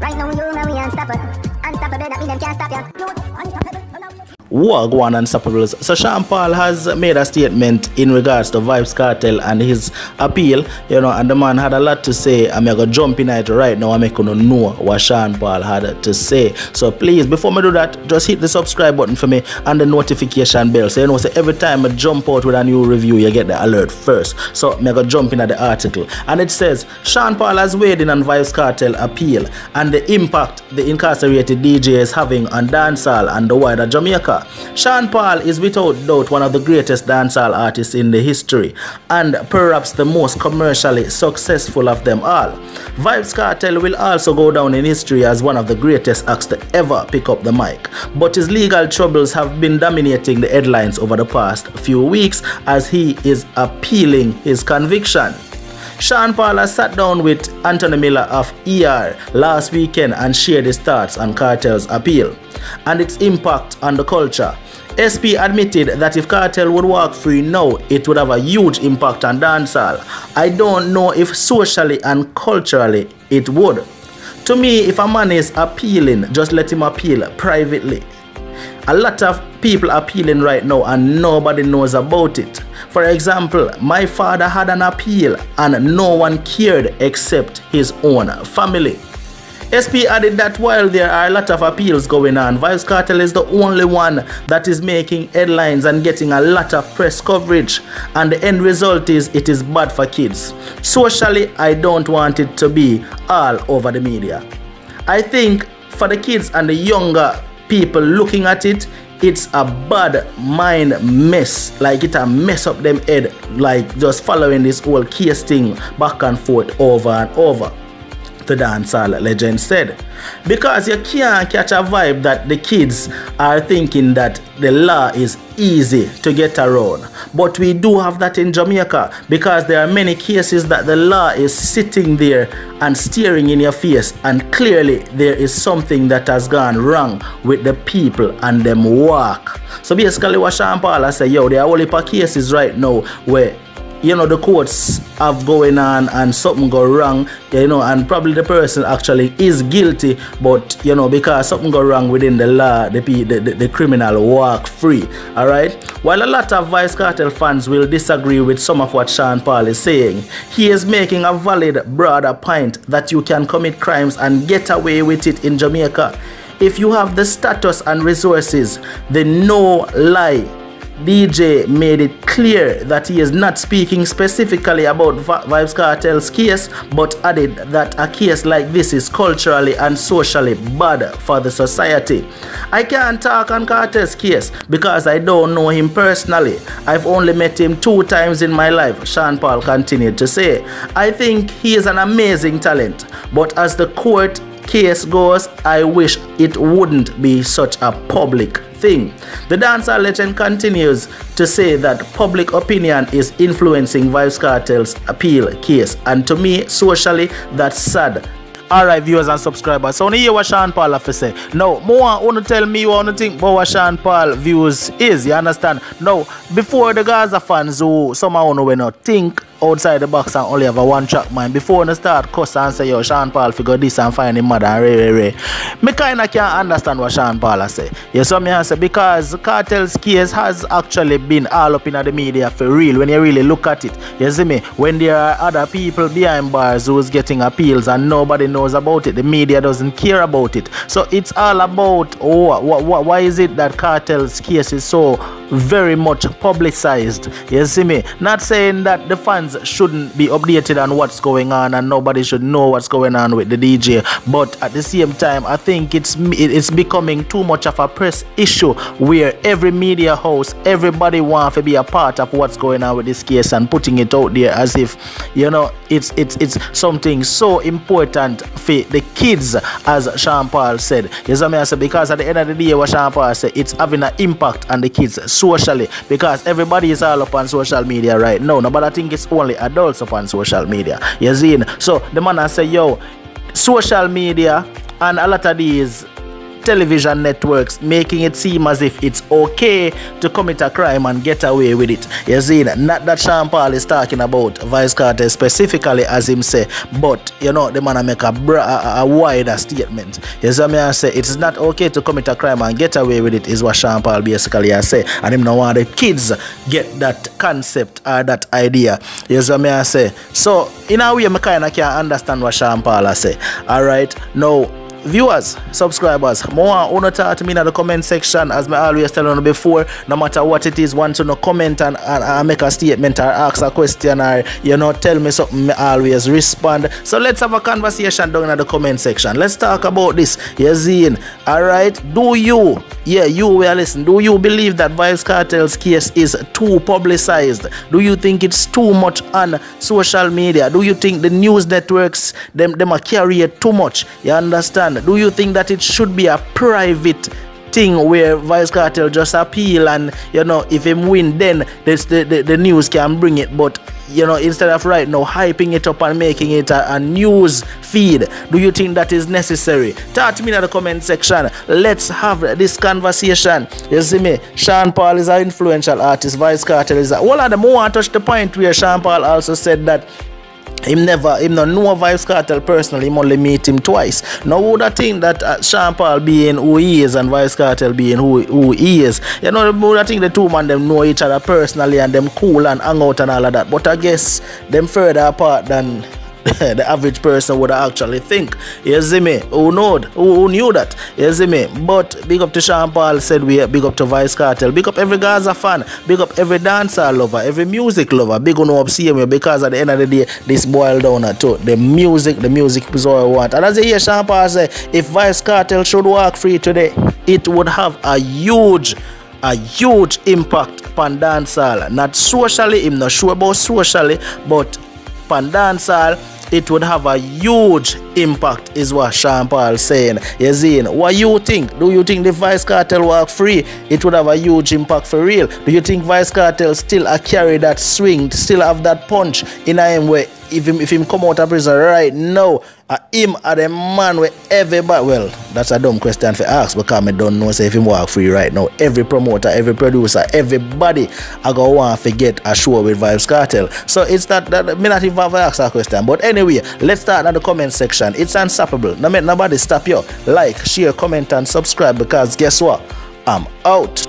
Right now, you know we unstoppable. Unstoppable, that mean them can't stop you. Unstoppable. Wagwan Unstoppables. So Sean Paul has made a statement in regards to Vybz Kartel and his appeal, you know, and the man had a lot to say. I'm gonna jump in it right now. I'm gonna know what Sean Paul had to say. So please, before me do that, just hit the subscribe button for me and the notification bell. So you know, so every time I jump out with a new review, you get the alert first. So I'm gonna jump in at the article, and it says Sean Paul has weighed in on Vybz Kartel appeal and the impact the incarcerated DJ is having on dancehall and the wider Jamaica. Sean Paul is without doubt one of the greatest dancehall artists in the history and perhaps the most commercially successful of them all. Vybz Kartel will also go down in history as one of the greatest acts to ever pick up the mic, but his legal troubles have been dominating the headlines over the past few weeks as he is appealing his conviction. Sean Paul has sat down with Anthony Miller of ER last weekend and shared his thoughts on Kartel's appeal and its impact on the culture. SP admitted that if Kartel would walk free now, it would have a huge impact on dancehall. I don't know if socially and culturally it would. To me, if a man is appealing, just let him appeal privately. A lot of people are appealing right now and nobody knows about it. For example, my father had an appeal and no one cared except his own family. SP added that while there are a lot of appeals going on, Vybz Kartel is the only one that is making headlines and getting a lot of press coverage, and the end result is it is bad for kids. Socially, I don't want it to be all over the media. I think for the kids and the younger people looking at it, it's a bad mind mess, like it a mess up them head, like just following this whole case thing back and forth over and over, the dancehall legend said. Because you can't catch a vibe that the kids are thinking that the law is easy to get around. But we do have that in Jamaica, because there are many cases that the law is sitting there and staring in your face, and clearly there is something that has gone wrong with the people and them walk. So basically what Sean Paul has said, yo, there are a whole heap of cases right now where, you know, the courts have going on and something go wrong, you know, and probably the person actually is guilty, but, you know, because something go wrong within the law, the criminal walk free, all right? While a lot of Vybz Kartel fans will disagree with some of what Sean Paul is saying, he is making a valid, broader point that you can commit crimes and get away with it in Jamaica. If you have the status and resources, then no lie, DJ made it clear that he is not speaking specifically about Vybz Kartel's case, but added that a case like this is culturally and socially bad for the society. I can't talk on Kartel's case because I don't know him personally. I've only met him 2 times in my life, Sean Paul continued to say. I think he is an amazing talent, but as the court case goes, I wish it wouldn't be such a public thing. The dancehall legend continues to say that public opinion is influencing Vybz Kartel's appeal case, and to me, socially, that's sad. Alright, viewers and subscribers, so I want to hear what Sean Paul have to say. Now, more want to tell me what you think about what Sean Paul views is, you understand? Now, before the Gaza fans who somehow will not think outside the box and only have a one-track mind, before they start cuss and say, yo, Sean Paul figure this and find him mad and ray. Me kinda can't understand what Sean Paul has say. Yes, so me has say, because Kartel's case has actually been all up in the media for real when you really look at it. You see me? When there are other people behind bars who's getting appeals and nobody knows about it, the media doesn't care about it. So it's all about, why is it that Kartel's case is so very much publicized? You see me? Not saying that the fans shouldn't be updated on what's going on and nobody should know what's going on with the DJ, but at the same time I think it's becoming too much of a press issue where every media house, everybody wants to be a part of what's going on with this case and putting it out there as if, you know, it's something so important for the kids, as Sean Paul said. Yes, I mean, because at the end of the day, what Sean Paul said, it's having an impact on the kids socially, because everybody is all up on social media right now. No, but I think it's only adults up on social media. You see? So the man has said, yo, social media and a lot of these television networks, making it seem as if it's okay to commit a crime and get away with it. You see, not that Sean Paul is talking about Vybz Kartel specifically as him say, but you know, the man make a wider statement. You see me I say, it's not okay to commit a crime and get away with it is what Sean Paul basically I say, and him now want the kids get that concept or that idea. You see me I say. So in a way I kind of can understand what Sean Paul I say. Alright, now viewers, subscribers, more wanna talk to me in the comment section. As I always tell you before, no matter what it is, want to know, comment and make a statement or ask a question or you know tell me something, I always respond. So let's have a conversation down in the comment section. Let's talk about this. You see, alright, do you, yeah, you will listen, do you believe that Vybz Kartel's case is too publicized? Do you think it's too much on social media? Do you think the news networks them are carry it too much? You understand? Do you think that it should be a private thing where Vybz Kartel just appeal and you know if him win then the news can bring it, but you know instead of right now hyping it up and making it a news feed? Do you think that is necessary? Talk to me in the comment section. Let's have this conversation. You see me, Sean Paul is an influential artist, Vybz Kartel is a, all of them want to touch the point where Sean Paul also said that him no know Vybz Kartel personally, him only meet him twice. Now would I think that Sean Paul being who he is and Vybz Kartel being who he is, you know, would I think the two man them know each other personally and them cool and hang out and all of that, but I guess them further apart than the average person would actually think. You see me? Who knew that? You see me? But big up to Sean Paul said we, big up to Vybz Kartel, big up every Gaza fan, big up every dancer lover, every music lover, big on up see me, because at the end of the day this boiled down to the music is all I want. And as you hear Sean Paul say, if Vybz Kartel should walk free today, it would have a huge impact upon dancehall. Not socially, I'm not sure about socially, but upon dancehall it would have a huge impact is what Sean Paul saying. You see, what you think? Do you think the Vybz Kartel walk free, it would have a huge impact for real? Do you think Vybz Kartel still carry that swing, still have that punch in him where if him come out of prison right now, him are the man where everybody, well, that's a dumb question for ask because I don't know say if him walk free right now. Every promoter, every producer, everybody I go want to get a show with Vybz Kartel. So it's that me not even have ask a question. But anyway, let's start in the comment section. It's unstoppable. No make nobody stop you. Like, share, comment and subscribe because guess what? I'm out.